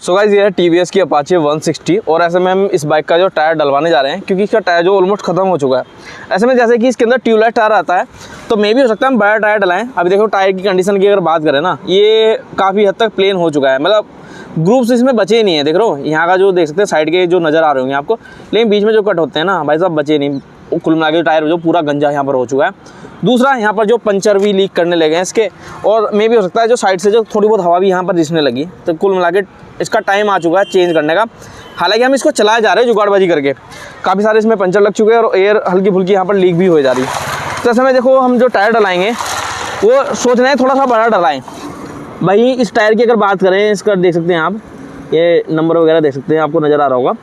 So guys ये है TVS की अपाचे 160 और ऐसे में हम इस बाइक का जो टायर डलवाने जा रहे हैं क्योंकि इसका टायर जो ऑलमोस्ट खत्म हो चुका है। ऐसे में जैसे कि इसके अंदर ट्यूबलेस टायर आता है तो मे भी हो सकता है हम बड़ा टायर डलाएं। अभी देखो टायर की कंडीशन की अगर बात करें ना, ये काफ़ी हद तक प्लेन हो चुका है, मतलब ग्रुप्स इसमें बचे ही नहीं है। देख रहे हो यहाँ का जो देख सकते हैं साइड के जो नज़र आ रहे होंगे आपको, लेकिन बीच में जो कट होते हैं ना भाई साहब बचे नहीं। कुल मिला के टायर जो पूरा गंजा यहाँ पर हो चुका है। दूसरा यहाँ पर जो पंचर भी लीक करने लगे हैं इसके, और मे भी हो सकता है जो साइड से जो थोड़ी बहुत हवा भी यहाँ पर रिसने लगी। तो कुल मिला के इसका टाइम आ चुका है चेंज करने का। हालांकि हम इसको चलाए जा रहे हैं जुगाड़बाजी करके, काफ़ी सारे इसमें पंचर लग चुके हैं और एयर हल्की फुल्की यहाँ पर लीक भी हो जा रही है। तो ऐसे में देखो हम जो टायर डलाएंगे वो सोच रहे हैं थोड़ा सा बड़ा डलाएं। भाई इस टायर की अगर बात करें, इसका देख सकते हैं आप, ये नंबर वगैरह देख सकते हैं, आपको नज़र आ रहा होगा।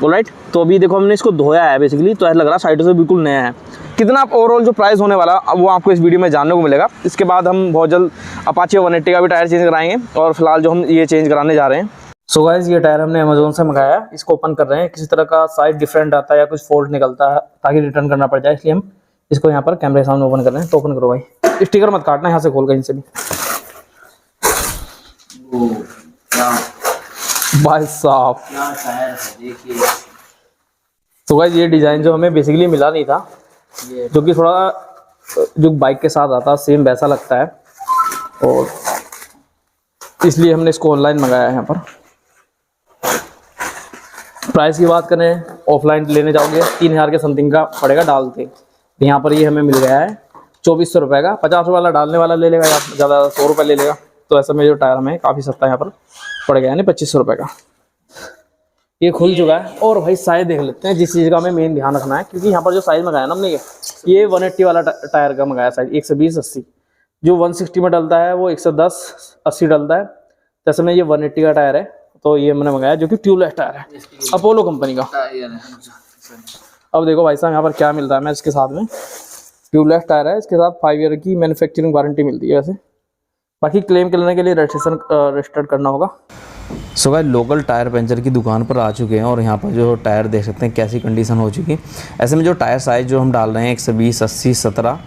ऑलराइट, तो अभी देखो हमने इसको धोया है बेसिकली, तो ऐसा लग रहा है साइड से बिल्कुल नया है। कितना ओवरऑल जो प्राइस होने वाला वो आपको इस वीडियो में जानने को मिलेगा। इसके बाद हम बहुत जल्द अपाचे 180 का भी टायर चेंज कराएंगे और फिलहाल जो हम ये चेंज कराने जा रहे हैं। सो गाइस ये टायर हमने अमेजोन से मंगाया है, इसको ओपन कर रहे हैं। किसी तरह का साइज डिफरेंट आता है या कुछ फॉल्ट निकलता है ताकि रिटर्न करना पड़ जाए, इसलिए हम इसको यहाँ पर कैमरे के सामने ओपन कर रहे हैं। तो ओपन करो भाई, स्टिकर मत काटना यहाँ से खोल कहीं से भी। भाई साहब क्या टायर है देखिए। तो गाइस ये डिज़ाइन जो हमें बेसिकली मिला नहीं था, जो कि थोड़ा जो बाइक के साथ आता है सेम वैसा लगता है, और इसलिए हमने इसको ऑनलाइन मंगाया है। यहाँ पर प्राइस की बात करें, ऑफलाइन लेने जाओगे 3000 के समथिंग का पड़ेगा डालते। यहाँ पर ये हमें मिल गया है 2400 रुपये का। 50 रुपये वाला डालने वाला ले लेगा या ज़्यादा 100 रुपये ले लेगा। तो ऐसे में जो टायर हमें काफ़ी सस्ता यहाँ पर पड़ गया, यानी 2500 रुपये का। ये खुल चुका है। और भाई साइज देख लेते हैं, जिस चीज़ का हमें मेन ध्यान रखना है, क्योंकि यहाँ पर जो साइज़ मंगाया ना हमने ये 180 वाला टायर का मंगाया साइज, 120/80। जो 160 में डलता है वो 110/80 डलता है। जैसे में ये 180 का टायर है, तो ये मैंने मंगाया जो कि ट्यूबलेस टायर है, अपोलो कंपनी का। अब देखो भाई साहब यहाँ पर क्या मिलता है मैं इसके साथ में। ट्यूबलेस टायर है, इसके साथ 5 ईयर की मैन्युफैक्चरिंग वारंटी मिलती है। वैसे बाकी क्लेम करने के लिए रजिस्टर करना होगा। So guys local tyre puncture की दुकान पर आ चुके हैं और यहाँ पर जो टायर देख सकते हैं कैसी कंडीशन हो चुकी है। ऐसे में जो टायर साइज़ जो हम डाल रहे हैं 120/80/17,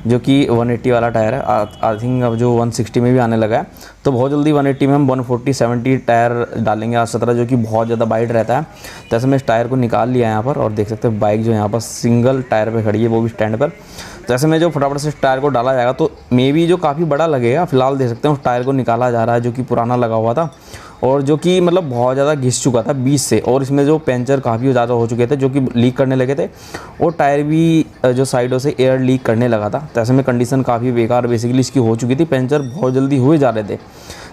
जो कि 180 वाला टायर है। आई थिंक अब जो 160 में भी आने लगा है, तो बहुत जल्दी 180 में हम 140/70 टायर डालेंगे 8/17, जो कि बहुत ज़्यादा वाइड रहता है। तो ऐसे में इस टायर को निकाल लिया है यहाँ पर, और देख सकते हैं बाइक जो यहाँ पर सिंगल टायर पर खड़ी है, वो भी स्टैंड पर। तो ऐसे में जो फटाफट से इस टायर को डाला जाएगा तो मे बी जो काफ़ी बड़ा लगेगा। फिलहाल देख सकते हैं उस टायर को निकाला जा रहा है जो कि पुराना लगा हुआ था और जो कि मतलब बहुत ज़्यादा घिस चुका था बीच से, और इसमें जो पंचर काफ़ी ज़्यादा हो चुके थे जो कि लीक करने लगे थे, और टायर भी जो साइडों से एयर लीक करने लगा था। तो ऐसे में कंडीशन काफ़ी बेकार बेसिकली इसकी हो चुकी थी, पंचर बहुत जल्दी हुए जा रहे थे।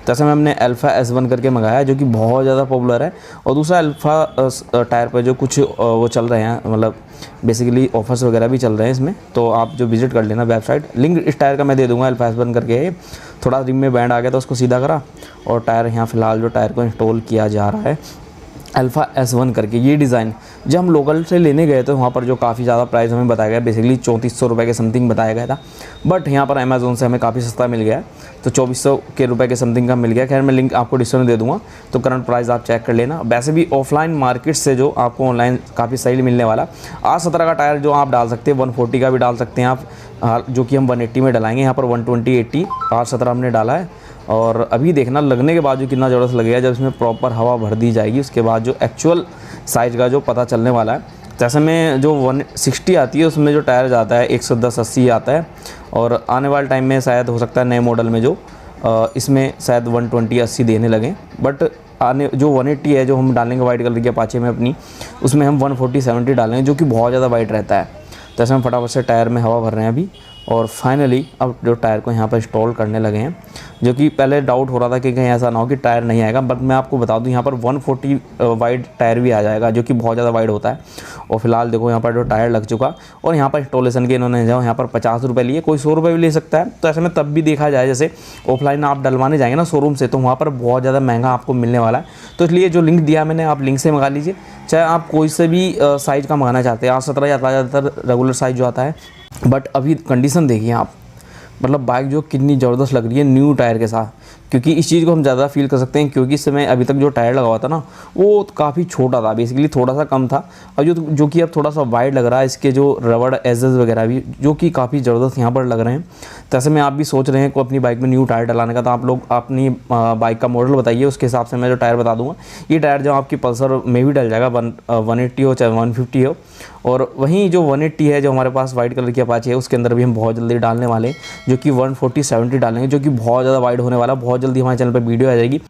तो ऐसे में हमने अल्फ़ा S1 करके मंगाया है जो कि बहुत ज़्यादा पॉपुलर है। और दूसरा अल्फ़ा टायर पर जो कुछ वो चल रहे हैं, मतलब बेसिकली ऑफर्स वगैरह भी चल रहे हैं इसमें, तो आप जो विजिट कर लेना वेबसाइट। लिंक इस टायर का मैं दे दूंगा, अल्फ़ा S1 करके। थोड़ा रिम में बैंड आ गया तो उसको सीधा करा, और टायर यहाँ फ़िलहाल जो टायर को इंस्टॉल किया जा रहा है अल्फ़ा S1 करके। ये डिज़ाइन जब हम लोकल से लेने गए तो वहाँ पर जो काफ़ी ज़्यादा प्राइस हमें बताया गया, बेसिकली 3400 रुपये के समथिंग बताया गया था, बट यहाँ पर अमेज़ोन से हमें काफ़ी सस्ता मिल गया है, तो 2400 के रुपये के समथिंग का मिल गया। खैर मैं लिंक आपको डिस्क्रिप्शन में दे दूँगा, तो करंट प्राइस आप चेक कर लेना। वैसे भी ऑफलाइन मार्केट से जो आपको ऑनलाइन काफ़ी सही मिलने वाला। 8/17 का टायर जो आप डाल सकते हैं, 140 का भी डाल सकते हैं आप, जो कि हम 180 में डलाएँगे। यहाँ पर 120/80 8/17 हमने डाला है, और अभी देखना लगने के बाद जो कितना ज़बरदस्त लगेगा जब इसमें प्रॉपर हवा भर दी जाएगी, उसके बाद जो एक्चुअल साइज़ का जो पता चलने वाला है। जैसे में जो 160 आती है उसमें जो टायर जाता है 110/80 आता है, और आने वाले टाइम में शायद हो सकता है नए मॉडल में जो इसमें शायद 120/80 देने लगें, बट आने जो 180 है जो हम डालेंगे वाइट कलर की अपाचे में अपनी, उसमें हम 140/70 डालेंगे जो कि बहुत ज़्यादा वाइट रहता है। तो ऐसे हम फटाफट से टायर में हवा भर रहे हैं अभी, और फाइनली अब जो टायर को यहाँ पर इंस्टॉल करने लगे हैं, जो कि पहले डाउट हो रहा था कि कहीं ऐसा ना हो कि टायर नहीं आएगा, बट मैं आपको बता दूं यहाँ पर 140 वाइड टायर भी आ जाएगा जो कि बहुत ज़्यादा वाइड होता है। और फिलहाल देखो यहाँ पर जो टायर लग चुका, और यहाँ पर इंस्टॉलेशन के इन्होंने जो यहाँ पर 50 रुपये लिए, कोई 100 रुपये भी ले सकता है। तो ऐसे में तब भी देखा जाए, जैसे ऑफलाइन आप डलवाने जाएंगे ना शोरूम से, तो वहाँ पर बहुत ज़्यादा महंगा आपको मिलने वाला है। तो इसलिए जो लिंक दिया मैंने, आप लिंक से मंगा लीजिए, चाहे आप कोई से भी साइज़ का मंगाना चाहते हैं। 8/17 आता है ज़्यादातर रेगुलर साइज़ जो आता है, बट अभी कंडीशन देखिए आप, मतलब बाइक जो कितनी ज़बरदस्त लग रही है न्यू टायर के साथ। क्योंकि इस चीज़ को हम ज़्यादा फील कर सकते हैं, क्योंकि इस समय अभी तक जो टायर लगा हुआ था ना वो काफ़ी छोटा था, बेसिकली थोड़ा सा कम था, और जो कि अब थोड़ा सा वाइड लग रहा है। इसके जो रबड़ एजेस वगैरह भी जो कि काफ़ी ज़बरदस्त यहाँ पर लग रहे हैं। तो ऐसे में आप भी सोच रहे हैं को अपनी बाइक में न्यू टायर डलाने का, तो आप लोग अपनी बाइक का मॉडल बताइए, उसके हिसाब से मैं जो टायर बता दूँगा। ये टायर जो आपकी पल्सर में भी डल जाएगा, 180 हो चाहे 150 हो। और वहीं जो 180 है जो हमारे पास वाइट कलर की अपाचे है, उसके अंदर भी हम बहुत जल्दी डालने वाले हैं, जो कि 140/70 डालेंगे, जो कि बहुत ज़्यादा वाइड होने वाला है। बहुत जल्दी हमारे चैनल पर वीडियो आ जाएगी।